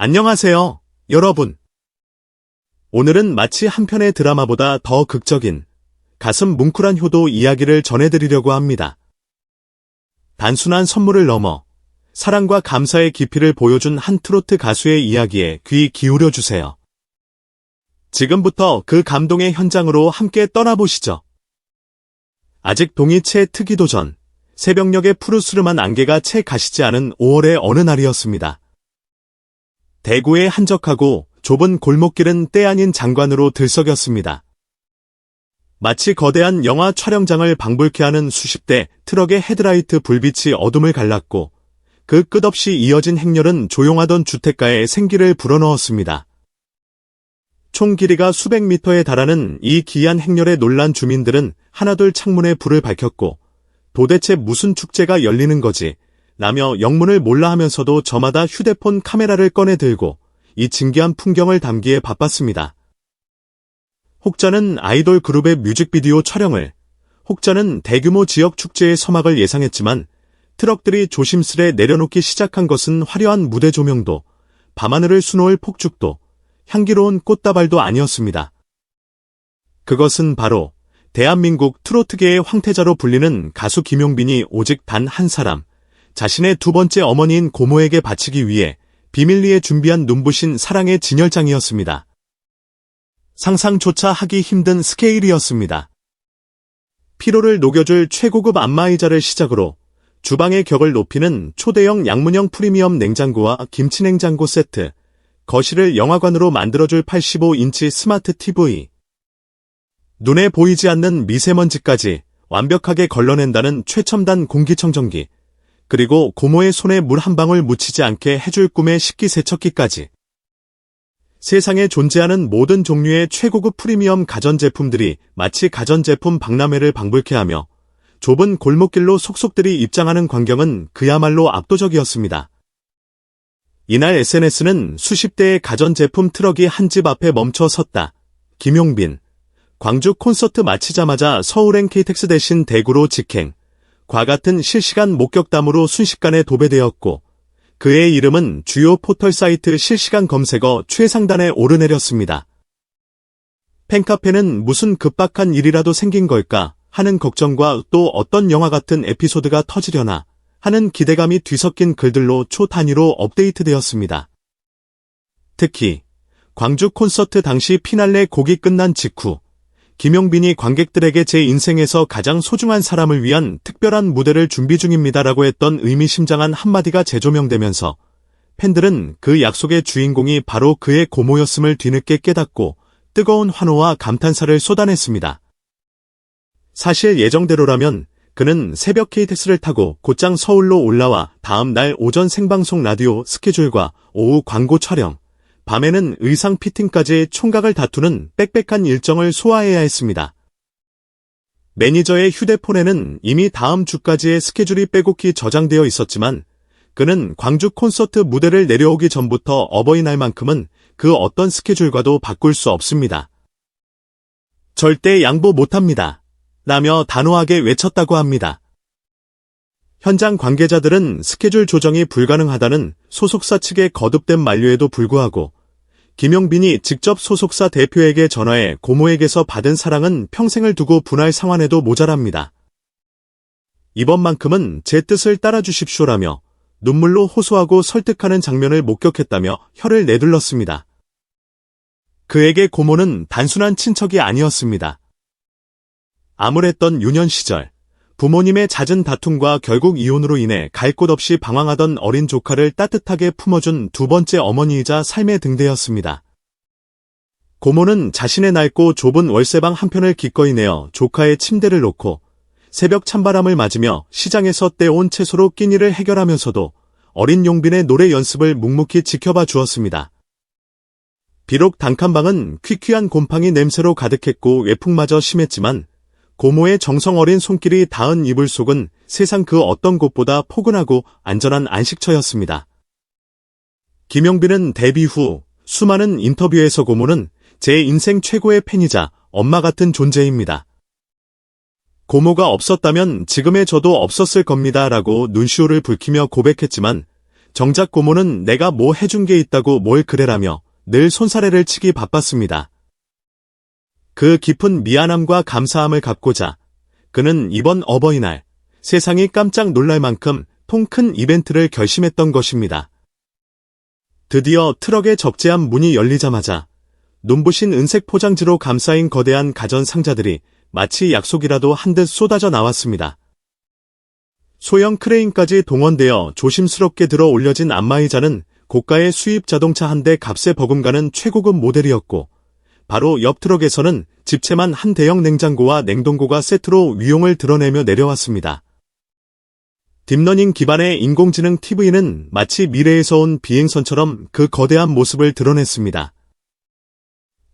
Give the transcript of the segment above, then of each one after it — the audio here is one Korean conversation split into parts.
안녕하세요, 여러분. 오늘은 마치 한 편의 드라마보다 더 극적인 가슴 뭉클한 효도 이야기를 전해드리려고 합니다. 단순한 선물을 넘어 사랑과 감사의 깊이를 보여준 한 트로트 가수의 이야기에 귀 기울여주세요. 지금부터 그 감동의 현장으로 함께 떠나보시죠. 아직 동이 채 트기도 전 새벽녘의 푸르스름한 안개가 채 가시지 않은 5월의 어느 날이었습니다. 대구의 한적하고 좁은 골목길은 때 아닌 장관으로 들썩였습니다. 마치 거대한 영화 촬영장을 방불케 하는 수십 대 트럭의 헤드라이트 불빛이 어둠을 갈랐고 그 끝없이 이어진 행렬은 조용하던 주택가에 생기를 불어넣었습니다. 총 길이가 수백 미터에 달하는 이 기이한 행렬에 놀란 주민들은 하나둘 창문에 불을 밝혔고 도대체 무슨 축제가 열리는 거지? 라며 영문을 몰라 하면서도 저마다 휴대폰 카메라를 꺼내 들고 이 진기한 풍경을 담기에 바빴습니다. 혹자는 아이돌 그룹의 뮤직비디오 촬영을, 혹자는 대규모 지역 축제의 서막을 예상했지만 트럭들이 조심스레 내려놓기 시작한 것은 화려한 무대 조명도, 밤하늘을 수놓을 폭죽도, 향기로운 꽃다발도 아니었습니다. 그것은 바로 대한민국 트로트계의 황태자로 불리는 가수 김용빈이 오직 단 한 사람, 자신의 두 번째 어머니인 고모에게 바치기 위해 비밀리에 준비한 눈부신 사랑의 진열장이었습니다. 상상조차 하기 힘든 스케일이었습니다. 피로를 녹여줄 최고급 안마의자를 시작으로 주방의 격을 높이는 초대형 양문형 프리미엄 냉장고와 김치냉장고 세트, 거실을 영화관으로 만들어줄 85인치 스마트 TV, 눈에 보이지 않는 미세먼지까지 완벽하게 걸러낸다는 최첨단 공기청정기, 그리고 고모의 손에 물 한 방울 묻히지 않게 해줄 꿈의 식기세척기까지. 세상에 존재하는 모든 종류의 최고급 프리미엄 가전제품들이 마치 가전제품 박람회를 방불케 하며 좁은 골목길로 속속들이 입장하는 광경은 그야말로 압도적이었습니다. 이날 SNS는 수십 대의 가전제품 트럭이 한 집 앞에 멈춰 섰다. 김용빈. 광주 콘서트 마치자마자 서울행 KTX 대신 대구로 직행. 과 같은 실시간 목격담으로 순식간에 도배되었고 그의 이름은 주요 포털 사이트 실시간 검색어 최상단에 오르내렸습니다. 팬카페는 무슨 급박한 일이라도 생긴 걸까 하는 걱정과 또 어떤 영화 같은 에피소드가 터지려나 하는 기대감이 뒤섞인 글들로 초 단위로 업데이트되었습니다. 특히 광주 콘서트 당시 피날레 곡이 끝난 직후 김용빈이 관객들에게 제 인생에서 가장 소중한 사람을 위한 특별한 무대를 준비 중입니다라고 했던 의미심장한 한마디가 재조명되면서 팬들은 그 약속의 주인공이 바로 그의 고모였음을 뒤늦게 깨닫고 뜨거운 환호와 감탄사를 쏟아냈습니다. 사실 예정대로라면 그는 새벽 KTX를 타고 곧장 서울로 올라와 다음 날 오전 생방송 라디오 스케줄과 오후 광고 촬영, 밤에는 의상 피팅까지 총각을 다투는 빽빽한 일정을 소화해야 했습니다. 매니저의 휴대폰에는 이미 다음 주까지의 스케줄이 빼곡히 저장되어 있었지만 그는 광주 콘서트 무대를 내려오기 전부터 어버이날만큼은 그 어떤 스케줄과도 바꿀 수 없습니다. 절대 양보 못합니다. 라며 단호하게 외쳤다고 합니다. 현장 관계자들은 스케줄 조정이 불가능하다는 소속사 측의 거듭된 만류에도 불구하고 김용빈이 직접 소속사 대표에게 전화해 고모에게서 받은 사랑은 평생을 두고 분할 상환해도 모자랍니다. 이번만큼은 제 뜻을 따라주십시오라며 눈물로 호소하고 설득하는 장면을 목격했다며 혀를 내둘렀습니다. 그에게 고모는 단순한 친척이 아니었습니다. 암울했던 유년 시절, 부모님의 잦은 다툼과 결국 이혼으로 인해 갈 곳 없이 방황하던 어린 조카를 따뜻하게 품어준 두 번째 어머니이자 삶의 등대였습니다. 고모는 자신의 낡고 좁은 월세방 한 편을 기꺼이 내어 조카의 침대를 놓고 새벽 찬바람을 맞으며 시장에서 떼온 채소로 끼니를 해결하면서도 어린 용빈의 노래 연습을 묵묵히 지켜봐 주었습니다. 비록 단칸방은 퀴퀴한 곰팡이 냄새로 가득했고 외풍마저 심했지만 고모의 정성 어린 손길이 닿은 이불 속은 세상 그 어떤 곳보다 포근하고 안전한 안식처였습니다. 김용빈은 데뷔 후 수많은 인터뷰에서 고모는 제 인생 최고의 팬이자 엄마 같은 존재입니다. 고모가 없었다면 지금의 저도 없었을 겁니다 라고 눈시울을 붉히며 고백했지만 정작 고모는 내가 뭐 해준 게 있다고 뭘 그래라며 늘 손사래를 치기 바빴습니다. 그 깊은 미안함과 감사함을 갚고자 그는 이번 어버이날 세상이 깜짝 놀랄 만큼 통 큰 이벤트를 결심했던 것입니다. 드디어 트럭의 적재함 문이 열리자마자 눈부신 은색 포장지로 감싸인 거대한 가전 상자들이 마치 약속이라도 한 듯 쏟아져 나왔습니다. 소형 크레인까지 동원되어 조심스럽게 들어 올려진 안마의자는 고가의 수입 자동차 한 대 값에 버금가는 최고급 모델이었고 바로 옆 트럭에서는 집채만 한 대형 냉장고와 냉동고가 세트로 위용을 드러내며 내려왔습니다. 딥러닝 기반의 인공지능 TV는 마치 미래에서 온 비행선처럼 그 거대한 모습을 드러냈습니다.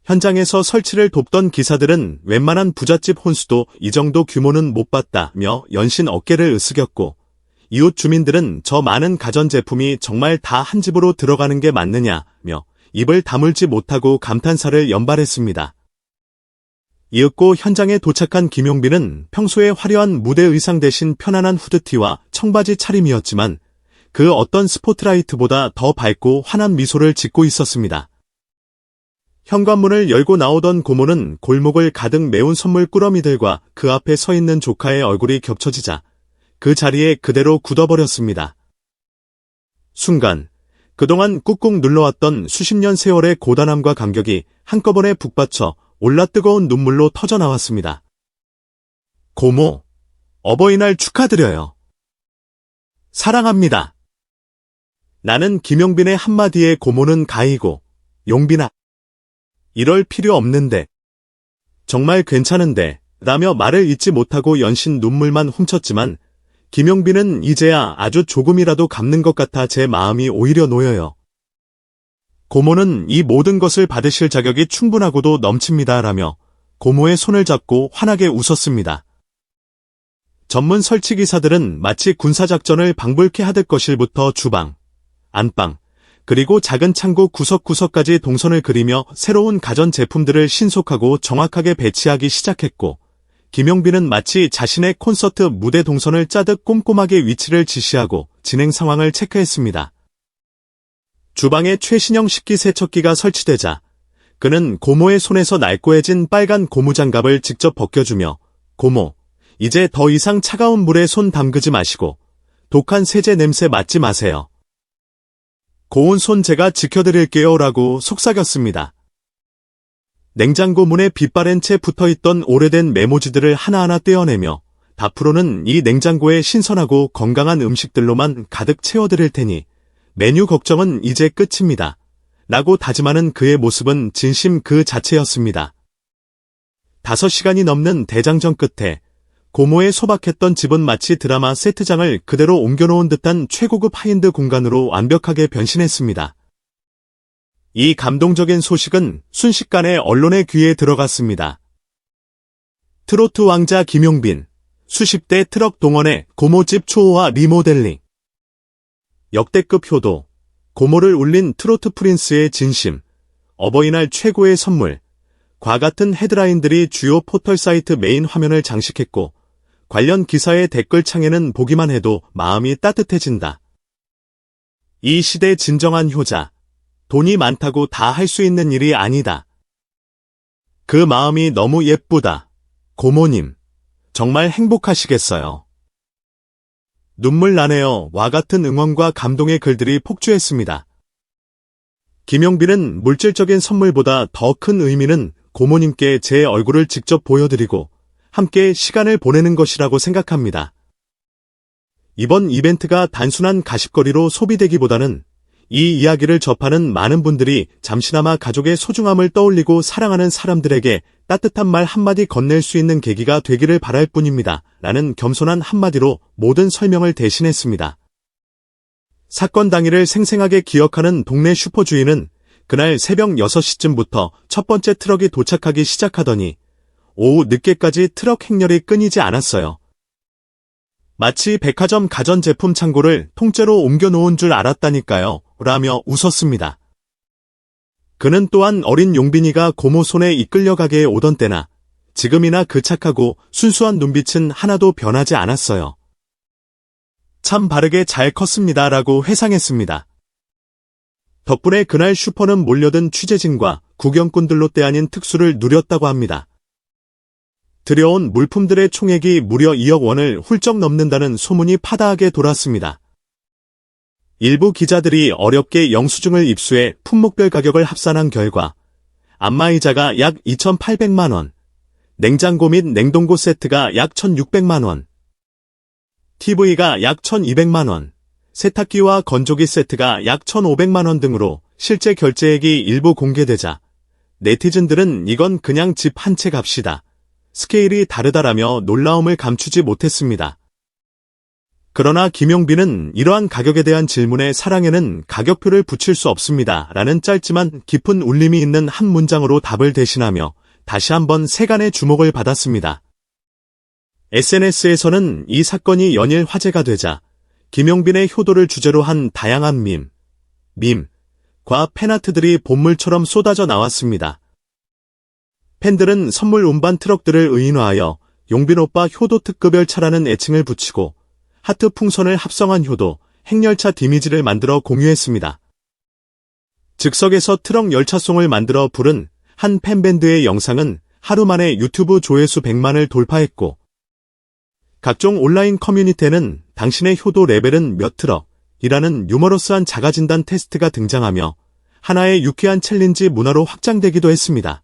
현장에서 설치를 돕던 기사들은 웬만한 부잣집 혼수도 이 정도 규모는 못 봤다며 연신 어깨를 으스겼고 이웃 주민들은 저 많은 가전제품이 정말 다 한 집으로 들어가는 게 맞느냐며 입을 다물지 못하고 감탄사를 연발했습니다. 이윽고 현장에 도착한 김용빈은 평소에 화려한 무대 의상 대신 편안한 후드티와 청바지 차림이었지만 그 어떤 스포트라이트보다 더 밝고 환한 미소를 짓고 있었습니다. 현관문을 열고 나오던 고모는 골목을 가득 메운 선물 꾸러미들과 그 앞에 서 있는 조카의 얼굴이 겹쳐지자 그 자리에 그대로 굳어버렸습니다. 순간 그동안 꾹꾹 눌러왔던 수십 년 세월의 고단함과 감격이 한꺼번에 북받쳐 올라 뜨거운 눈물로 터져나왔습니다. 고모, 어버이날 축하드려요. 사랑합니다. 나는 김용빈의 한마디에 고모는 가이고 용빈아. 이럴 필요 없는데. 정말 괜찮은데 라며 말을 잇지 못하고 연신 눈물만 훔쳤지만 김용빈은 이제야 아주 조금이라도 갚는 것 같아 제 마음이 오히려 놓여요. 고모는 이 모든 것을 받으실 자격이 충분하고도 넘칩니다 라며 고모의 손을 잡고 환하게 웃었습니다. 전문 설치기사들은 마치 군사작전을 방불케 하듯 거실부터 주방, 안방, 그리고 작은 창고 구석구석까지 동선을 그리며 새로운 가전제품들을 신속하고 정확하게 배치하기 시작했고 김용빈은 마치 자신의 콘서트 무대 동선을 짜듯 꼼꼼하게 위치를 지시하고 진행 상황을 체크했습니다. 주방에 최신형 식기세척기가 설치되자 그는 고모의 손에서 날고해진 빨간 고무장갑을 직접 벗겨주며 고모, 이제 더 이상 차가운 물에 손 담그지 마시고 독한 세제 냄새 맡지 마세요. 고운 손 제가 지켜드릴게요 라고 속삭였습니다. 냉장고 문에 빛바랜 채 붙어있던 오래된 메모지들을 하나하나 떼어내며 앞으로는 이 냉장고에 신선하고 건강한 음식들로만 가득 채워드릴 테니 메뉴 걱정은 이제 끝입니다. 라고 다짐하는 그의 모습은 진심 그 자체였습니다. 5시간이 넘는 대장전 끝에 고모의 소박했던 집은 마치 드라마 세트장을 그대로 옮겨놓은 듯한 최고급 하이엔드 공간으로 완벽하게 변신했습니다. 이 감동적인 소식은 순식간에 언론의 귀에 들어갔습니다. 트로트 왕자 김용빈, 수십 대 트럭 동원해 고모집 초호화 리모델링. 역대급 효도, 고모를 울린 트로트 프린스의 진심, 어버이날 최고의 선물, 과 같은 헤드라인들이 주요 포털 사이트 메인 화면을 장식했고 관련 기사의 댓글창에는 보기만 해도 마음이 따뜻해진다. 이 시대 진정한 효자, 돈이 많다고 다 할 수 있는 일이 아니다. 그 마음이 너무 예쁘다. 고모님, 정말 행복하시겠어요. 눈물 나네요. 와 같은 응원과 감동의 글들이 폭주했습니다. 김용빈은 물질적인 선물보다 더 큰 의미는 고모님께 제 얼굴을 직접 보여드리고 함께 시간을 보내는 것이라고 생각합니다. 이번 이벤트가 단순한 가십거리로 소비되기보다는 이 이야기를 접하는 많은 분들이 잠시나마 가족의 소중함을 떠올리고 사랑하는 사람들에게 따뜻한 말 한마디 건넬 수 있는 계기가 되기를 바랄 뿐입니다. 라는 겸손한 한마디로 모든 설명을 대신했습니다. 사건 당일을 생생하게 기억하는 동네 슈퍼주인은 그날 새벽 6시쯤부터 첫 번째 트럭이 도착하기 시작하더니 오후 늦게까지 트럭 행렬이 끊이지 않았어요. 마치 백화점 가전제품 창고를 통째로 옮겨놓은 줄 알았다니까요. 라며 웃었습니다. 그는 또한 어린 용빈이가 고모 손에 이끌려가게 오던 때나 지금이나 그 착하고 순수한 눈빛은 하나도 변하지 않았어요. 참 바르게 잘 컸습니다 라고 회상했습니다. 덕분에 그날 슈퍼는 몰려든 취재진과 구경꾼들로 때아닌 특수를 누렸다고 합니다. 들여온 물품들의 총액이 무려 2억 원을 훌쩍 넘는다는 소문이 파다하게 돌았습니다. 일부 기자들이 어렵게 영수증을 입수해 품목별 가격을 합산한 결과 안마의자가 약 2,800만 원, 냉장고 및 냉동고 세트가 약 1,600만 원, TV가 약 1,200만 원, 세탁기와 건조기 세트가 약 1,500만 원 등으로 실제 결제액이 일부 공개되자 네티즌들은 이건 그냥 집 한 채 값이다, 스케일이 다르다라며 놀라움을 감추지 못했습니다. 그러나 김용빈은 이러한 가격에 대한 질문에 사랑에는 가격표를 붙일 수 없습니다 라는 짧지만 깊은 울림이 있는 한 문장으로 답을 대신하며 다시 한번 세간의 주목을 받았습니다. SNS에서는 이 사건이 연일 화제가 되자 김용빈의 효도를 주제로 한 다양한 밈과 팬아트들이 본물처럼 쏟아져 나왔습니다. 팬들은 선물 운반 트럭들을 의인화하여 용빈 오빠 효도 특급열 차라는 애칭을 붙이고 하트 풍선을 합성한 효도, 행열차 이미지를 만들어 공유했습니다. 즉석에서 트럭 열차송을 만들어 부른 한 팬밴드의 영상은 하루 만에 유튜브 조회수 100만을 돌파했고 각종 온라인 커뮤니티에는 당신의 효도 레벨은 몇 트럭이라는 유머러스한 자가진단 테스트가 등장하며 하나의 유쾌한 챌린지 문화로 확장되기도 했습니다.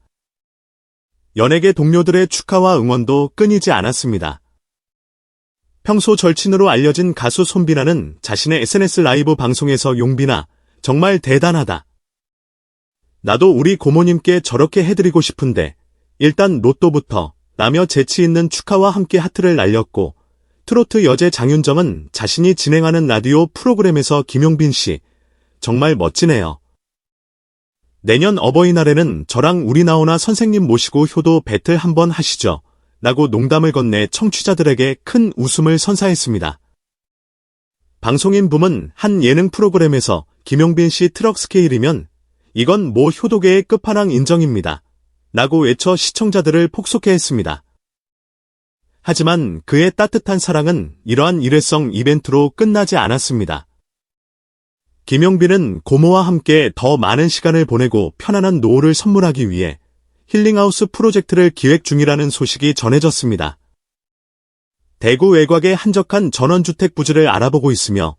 연예계 동료들의 축하와 응원도 끊이지 않았습니다. 평소 절친으로 알려진 가수 손비나는 자신의 SNS 라이브 방송에서 용빈아, 정말 대단하다. 나도 우리 고모님께 저렇게 해드리고 싶은데 일단 로또부터 라며 재치 있는 축하와 함께 하트를 날렸고 트로트 여제 장윤정은 자신이 진행하는 라디오 프로그램에서 김용빈 씨, 정말 멋지네요. 내년 어버이날에는 저랑 우리 나오나 선생님 모시고 효도 배틀 한번 하시죠. 라고 농담을 건네 청취자들에게 큰 웃음을 선사했습니다. 방송인 붐은 한 예능 프로그램에서 김용빈 씨 트럭 스케일이면 이건 모 효도계의 끝판왕 인정입니다. 라고 외쳐 시청자들을 폭소케 했습니다. 하지만 그의 따뜻한 사랑은 이러한 일회성 이벤트로 끝나지 않았습니다. 김용빈은 고모와 함께 더 많은 시간을 보내고 편안한 노후를 선물하기 위해 힐링하우스 프로젝트를 기획 중이라는 소식이 전해졌습니다. 대구 외곽의 한적한 전원주택 부지를 알아보고 있으며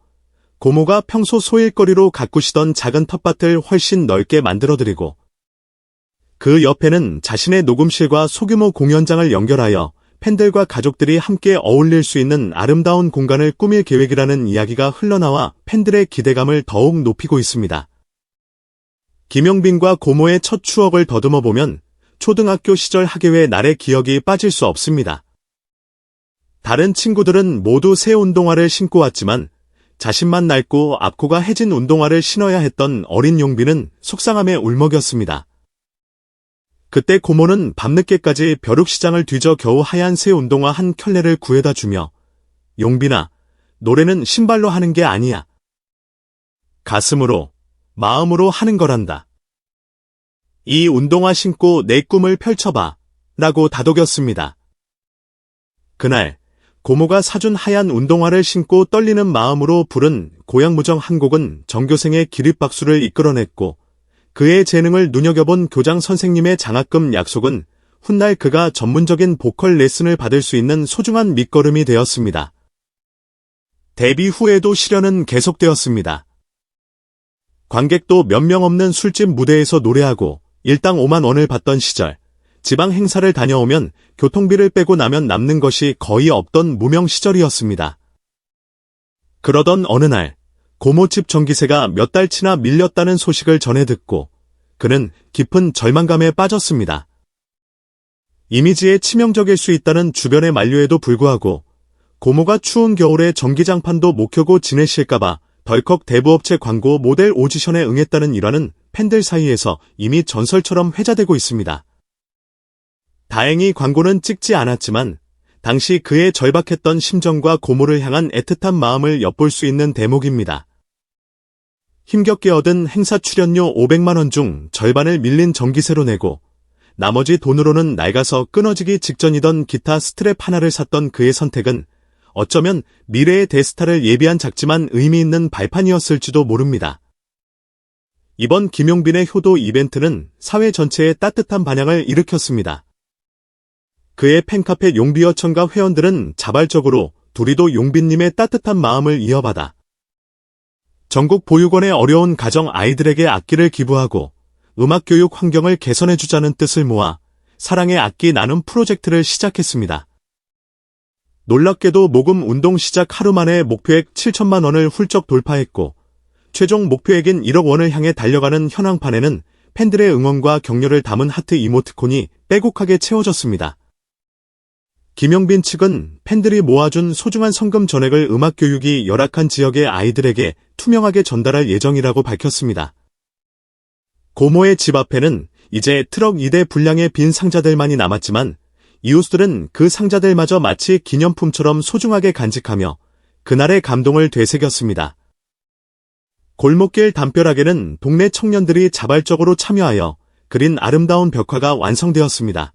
고모가 평소 소일거리로 가꾸시던 작은 텃밭을 훨씬 넓게 만들어드리고 그 옆에는 자신의 녹음실과 소규모 공연장을 연결하여 팬들과 가족들이 함께 어울릴 수 있는 아름다운 공간을 꾸밀 계획이라는 이야기가 흘러나와 팬들의 기대감을 더욱 높이고 있습니다. 김용빈과 고모의 첫 추억을 더듬어 보면 초등학교 시절 학예회 날의 기억이 빠질 수 없습니다. 다른 친구들은 모두 새 운동화를 신고 왔지만 자신만 낡고 앞코가 해진 운동화를 신어야 했던 어린 용빈은 속상함에 울먹였습니다. 그때 고모는 밤늦게까지 벼룩시장을 뒤져 겨우 하얀 새 운동화 한 켤레를 구해다 주며 용빈아, 노래는 신발로 하는 게 아니야. 가슴으로, 마음으로 하는 거란다. 이 운동화 신고 내 꿈을 펼쳐봐 라고 다독였습니다. 그날 고모가 사준 하얀 운동화를 신고 떨리는 마음으로 부른 고향무정 한 곡은 전교생의 기립박수를 이끌어냈고 그의 재능을 눈여겨본 교장 선생님의 장학금 약속은 훗날 그가 전문적인 보컬 레슨을 받을 수 있는 소중한 밑거름이 되었습니다. 데뷔 후에도 시련은 계속되었습니다. 관객도 몇 명 없는 술집 무대에서 노래하고 일당 5만 원을 받던 시절, 지방 행사를 다녀오면 교통비를 빼고 나면 남는 것이 거의 없던 무명 시절이었습니다. 그러던 어느 날, 고모집 전기세가 몇 달치나 밀렸다는 소식을 전해 듣고 그는 깊은 절망감에 빠졌습니다. 이미지에 치명적일 수 있다는 주변의 만류에도 불구하고 고모가 추운 겨울에 전기장판도 못 켜고 지내실까봐 덜컥 대부업체 광고 모델 오디션에 응했다는 일화는 팬들 사이에서 이미 전설처럼 회자되고 있습니다. 다행히 광고는 찍지 않았지만 당시 그의 절박했던 심정과 고모를 향한 애틋한 마음을 엿볼 수 있는 대목입니다. 힘겹게 얻은 행사 출연료 500만 원 중 절반을 밀린 전기세로 내고 나머지 돈으로는 낡아서 끊어지기 직전이던 기타 스트랩 하나를 샀던 그의 선택은 어쩌면 미래의 대스타를 예비한 작지만 의미 있는 발판이었을지도 모릅니다. 이번 김용빈의 효도 이벤트는 사회 전체에 따뜻한 반향을 일으켰습니다. 그의 팬카페 용비어천가 회원들은 자발적으로 두리도 용빈님의 따뜻한 마음을 이어받아 전국 보육원의 어려운 가정 아이들에게 악기를 기부하고 음악교육 환경을 개선해주자는 뜻을 모아 사랑의 악기 나눔 프로젝트를 시작했습니다. 놀랍게도 모금 운동 시작 하루 만에 목표액 7천만 원을 훌쩍 돌파했고 최종 목표액인 1억 원을 향해 달려가는 현황판에는 팬들의 응원과 격려를 담은 하트 이모티콘이 빼곡하게 채워졌습니다. 김용빈 측은 팬들이 모아준 소중한 성금 전액을 음악교육이 열악한 지역의 아이들에게 투명하게 전달할 예정이라고 밝혔습니다. 고모의 집 앞에는 이제 트럭 2대 분량의 빈 상자들만이 남았지만 이웃들은 그 상자들마저 마치 기념품처럼 소중하게 간직하며 그날의 감동을 되새겼습니다. 골목길 담벼락에는 동네 청년들이 자발적으로 참여하여 그린 아름다운 벽화가 완성되었습니다.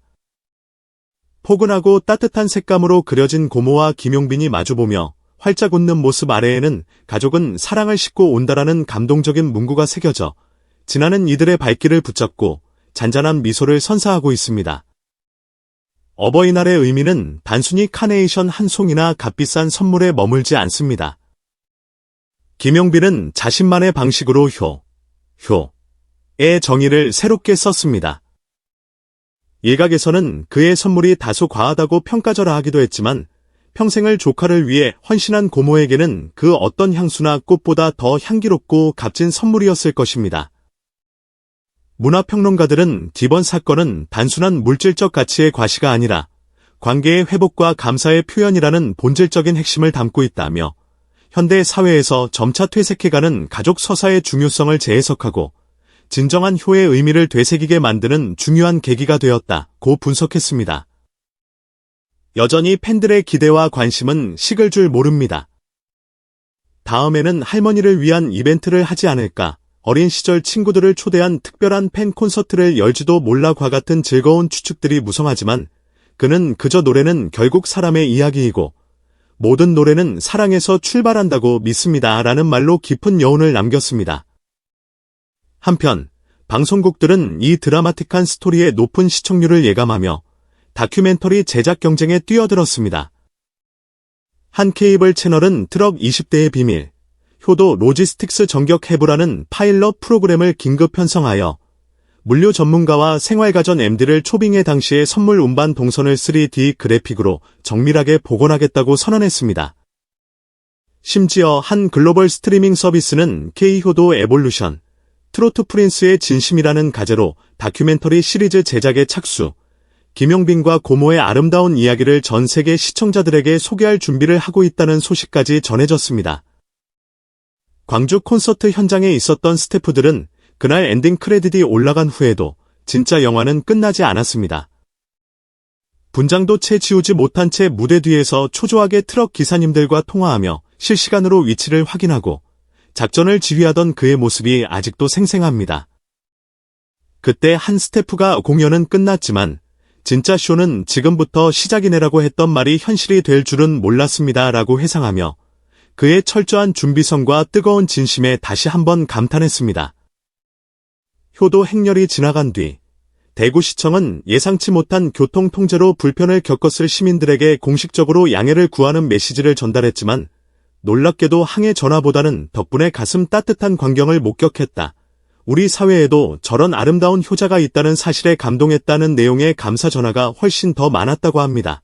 포근하고 따뜻한 색감으로 그려진 고모와 김용빈이 마주보며 활짝 웃는 모습 아래에는 가족은 사랑을 싣고 온다라는 감동적인 문구가 새겨져 지나는 이들의 발길을 붙잡고 잔잔한 미소를 선사하고 있습니다. 어버이날의 의미는 단순히 카네이션 한 송이나 값비싼 선물에 머물지 않습니다. 김용빈은 자신만의 방식으로 효의 정의를 새롭게 썼습니다. 일각에서는 그의 선물이 다소 과하다고 평가절하 하기도 했지만 평생을 조카를 위해 헌신한 고모에게는 그 어떤 향수나 꽃보다 더 향기롭고 값진 선물이었을 것입니다. 문화평론가들은 이번 사건은 단순한 물질적 가치의 과시가 아니라 관계의 회복과 감사의 표현이라는 본질적인 핵심을 담고 있다며 현대 사회에서 점차 퇴색해가는 가족 서사의 중요성을 재해석하고 진정한 효의 의미를 되새기게 만드는 중요한 계기가 되었다고 분석했습니다. 여전히 팬들의 기대와 관심은 식을 줄 모릅니다. 다음에는 할머니를 위한 이벤트를 하지 않을까, 어린 시절 친구들을 초대한 특별한 팬 콘서트를 열지도 몰라과 같은 즐거운 추측들이 무성하지만 그는 그저 노래는 결국 사람의 이야기이고 모든 노래는 사랑에서 출발한다고 믿습니다. 라는 말로 깊은 여운을 남겼습니다. 한편 방송국들은 이 드라마틱한 스토리의 높은 시청률을 예감하며 다큐멘터리 제작 경쟁에 뛰어들었습니다. 한 케이블 채널은 트럭 20대의 비밀, 효도 로지스틱스 전격 해부라는 파일럿 프로그램을 긴급 편성하여 물류 전문가와 생활가전 MD를 초빙해 당시의 선물 운반 동선을 3D 그래픽으로 정밀하게 복원하겠다고 선언했습니다. 심지어 한 글로벌 스트리밍 서비스는 K효도 에볼루션, 트로트 프린스의 진심이라는 가제로 다큐멘터리 시리즈 제작에 착수, 김용빈과 고모의 아름다운 이야기를 전 세계 시청자들에게 소개할 준비를 하고 있다는 소식까지 전해졌습니다. 광주 콘서트 현장에 있었던 스태프들은 그날 엔딩 크레딧이 올라간 후에도 진짜 영화는 끝나지 않았습니다. 분장도 채 지우지 못한 채 무대 뒤에서 초조하게 트럭 기사님들과 통화하며 실시간으로 위치를 확인하고 작전을 지휘하던 그의 모습이 아직도 생생합니다. 그때 한 스태프가 공연은 끝났지만 진짜 쇼는 지금부터 시작이네라고 했던 말이 현실이 될 줄은 몰랐습니다. 라고 회상하며 그의 철저한 준비성과 뜨거운 진심에 다시 한번 감탄했습니다. 효도 행렬이 지나간 뒤 대구시청은 예상치 못한 교통 통제로 불편을 겪었을 시민들에게 공식적으로 양해를 구하는 메시지를 전달했지만 놀랍게도 항해 전화보다는 덕분에 가슴 따뜻한 광경을 목격했다. 우리 사회에도 저런 아름다운 효자가 있다는 사실에 감동했다는 내용의 감사 전화가 훨씬 더 많았다고 합니다.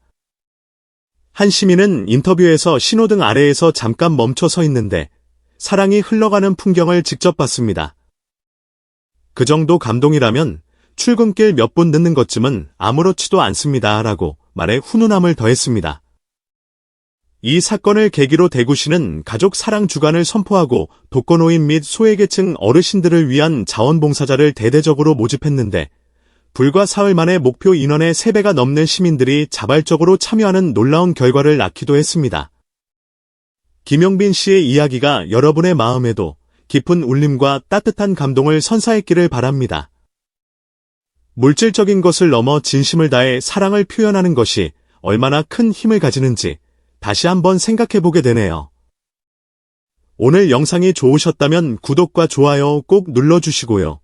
한 시민은 인터뷰에서 신호등 아래에서 잠깐 멈춰 서 있는데 사랑이 흘러가는 풍경을 직접 봤습니다. 그 정도 감동이라면 출근길 몇 분 늦는 것쯤은 아무렇지도 않습니다. 라고 말에 훈훈함을 더했습니다. 이 사건을 계기로 대구시는 가족 사랑 주간을 선포하고 독거노인 및 소외계층 어르신들을 위한 자원봉사자를 대대적으로 모집했는데 불과 사흘 만에 목표 인원의 3배가 넘는 시민들이 자발적으로 참여하는 놀라운 결과를 낳기도 했습니다. 김용빈 씨의 이야기가 여러분의 마음에도 깊은 울림과 따뜻한 감동을 선사했기를 바랍니다. 물질적인 것을 넘어 진심을 다해 사랑을 표현하는 것이 얼마나 큰 힘을 가지는지 다시 한번 생각해보게 되네요. 오늘 영상이 좋으셨다면 구독과 좋아요 꼭 눌러주시고요.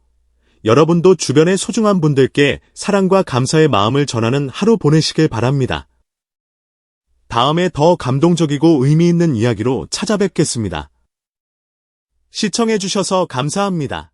여러분도 주변의 소중한 분들께 사랑과 감사의 마음을 전하는 하루 보내시길 바랍니다. 다음에 더 감동적이고 의미 있는 이야기로 찾아뵙겠습니다. 시청해주셔서 감사합니다.